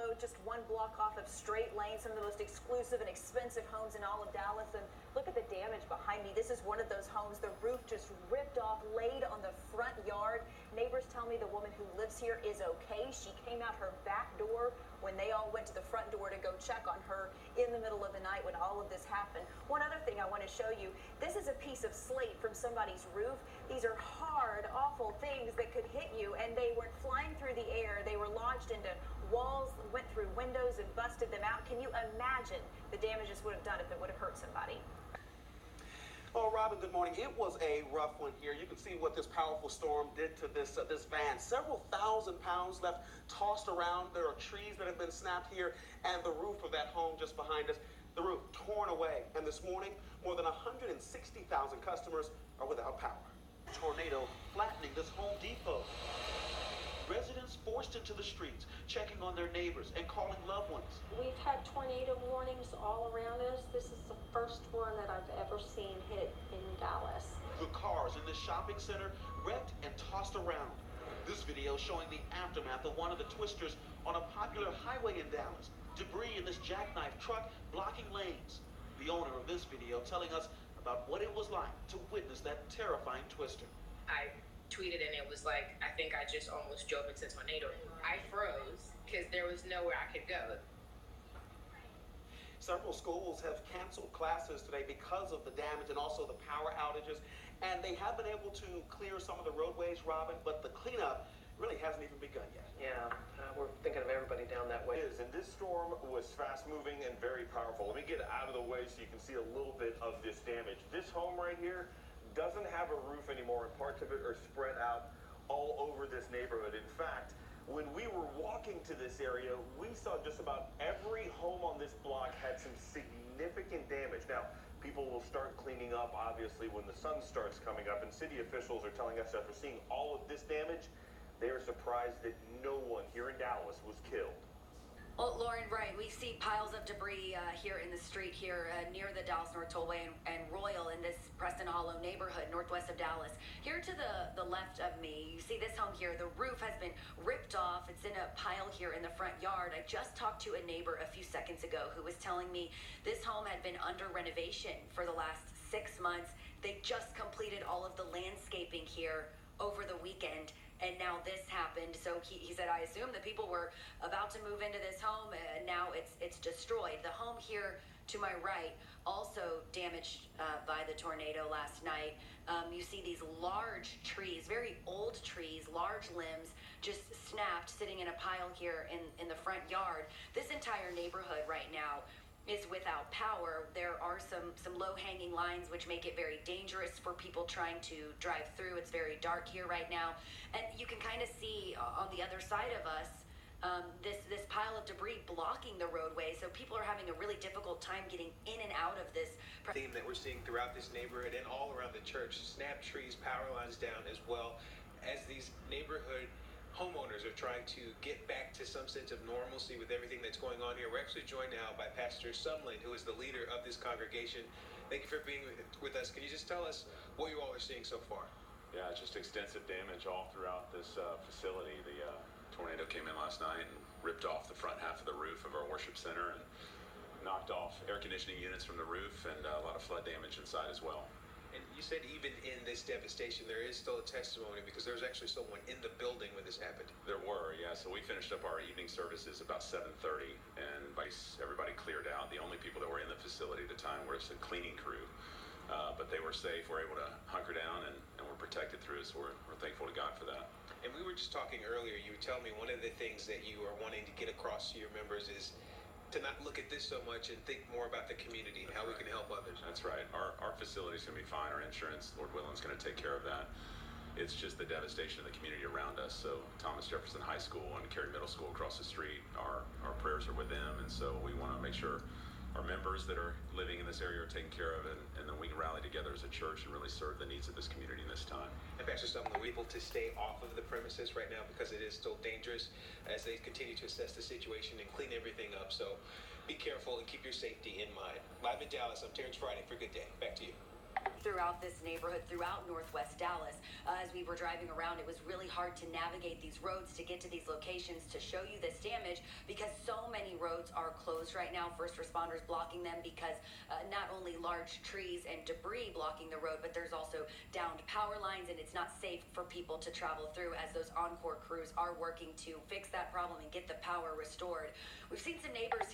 below, just one block off of straight lane, some of the most exclusive and expensive homes in all of Dallas. And look at the damage behind me. This is one of those homes. The roof just ripped off, laid on the front yard. Neighbors tell me the woman who lives here is okay. She came out her back door when they all went to the front door to go check on her in the middle of the night when all of this happened. One other thing I want to show you, this is a piece of slate from somebody's roof. These are hard, awful things that could hit you, and they weren't flying through the air. They were lodged into walls, went through windows and busted them out. Can you imagine the damage this would have done if it would have hurt somebody? Well, Robin, good morning. It was a rough one here. You can see what this powerful storm did to this van. Several thousand pounds left tossed around. There are trees that have been snapped here, and the roof of that home just behind us, the roof torn away. And this morning, more than 160,000 customers are without power. Tornado flattening this Home Depot. Residents forced into the streets, checking on their neighbors and calling loved ones. We've had tornado warnings all around us. This is the first one that I've ever seen hit in Dallas. The cars in this shopping center wrecked and tossed around. This video showing the aftermath of one of the twisters on a popular highway in Dallas. Debris in this jackknife truck blocking lanes. The owner of this video telling us about what it was like to witness that terrifying twister. I tweeted and it was like, I think I just almost drove into a tornado. I froze because there was nowhere I could go. Several schools have canceled classes today because of the damage and also the power outages, and they have been able to clear some of the roadways, Robin, but the cleanup really hasn't even begun yet. Yeah, we're thinking of everybody down that way. And this storm was fast moving and very powerful. Let me get out of the way so you can see a little bit of this damage. This home right here doesn't have a roof anymore, and parts of it are spread out all over this neighborhood. In fact, when we were walking to this area, we saw just about every home on this block had some significant damage. Now, people will start cleaning up, obviously, when the sun starts coming up, and city officials are telling us after seeing all of this damage, they are surprised that no one here in Dallas was killed. Well, Lauren, right, we see piles of debris here in the street here near the Dallas North Tollway and Royal in this Preston Hollow neighborhood northwest of Dallas. Here to the left of me, you see this home here. The roof has been ripped off. It's in a pile here in the front yard. I just talked to a neighbor a few seconds ago who was telling me this home had been under renovation for the last 6 months. They just completed all of the landscaping here over the weekend, and now this happened. So he said, I assume that people were about to move into this home, and now it's destroyed. The home here to my right also damaged by the tornado last night. You see these large trees, very old trees, large limbs just snapped, sitting in a pile here in the front yard. This entire neighborhood right now is without power. There are some low-hanging lines which make it very dangerous for people trying to drive through. It's very dark here right now, and you can kind of see on the other side of us this pile of debris blocking the roadway, so people are having a really difficult time getting in and out of this. Theme that we're seeing throughout this neighborhood and all around the church: snapped trees, power lines down, as well as these neighborhood homeowners are trying to get back to some sense of normalcy with everything that's going on here. We're actually joined now by Pastor Sumlin, who is the leader of this congregation. Thank you for being with us. Can you just tell us what you all are seeing so far? Yeah, just extensive damage all throughout this facility. The tornado came in last night and ripped off the front half of the roof of our worship center and knocked off air conditioning units from the roof, and a lot of flood damage inside as well. And you said even in this devastation, there is still a testimony, because there was actually someone in the building when this happened. There were, yeah. So we finished up our evening services about 7:30, and everybody cleared out. The only people that were in the facility at the time were some cleaning crew, but they were safe. We're able to hunker down, and we're protected through it, so we're thankful to God for that. And we were just talking earlier, you were telling me one of the things that you are wanting to get across to your members is to not look at this so much and think more about the community and how we can help others. That's right. Our facility's going to be fine. Our insurance, Lord willing, is going to take care of that. It's just the devastation of the community around us. So Thomas Jefferson High School and Cary Middle School across the street, our prayers are with them, and so we want to make sure our members that are living in this area are taken care of, and then we can rally together as a church and really serve the needs of this community in this time. And Pastor Sumlin, we're able to stay off of the premises right now because it is still dangerous as they continue to assess the situation and clean everything up. So be careful and keep your safety in mind. Live in Dallas, I'm Terrence Friday for Good Day. Back to you. Throughout this neighborhood, throughout northwest Dallas, as we were driving around, it was really hard to navigate these roads to get to these locations to show you this damage, because so roads are closed right now. First responders blocking them because not only large trees and debris blocking the road, but there's also downed power lines, and it's not safe for people to travel through as those Encore crews are working to fix that problem and get the power restored. We've seen some neighbors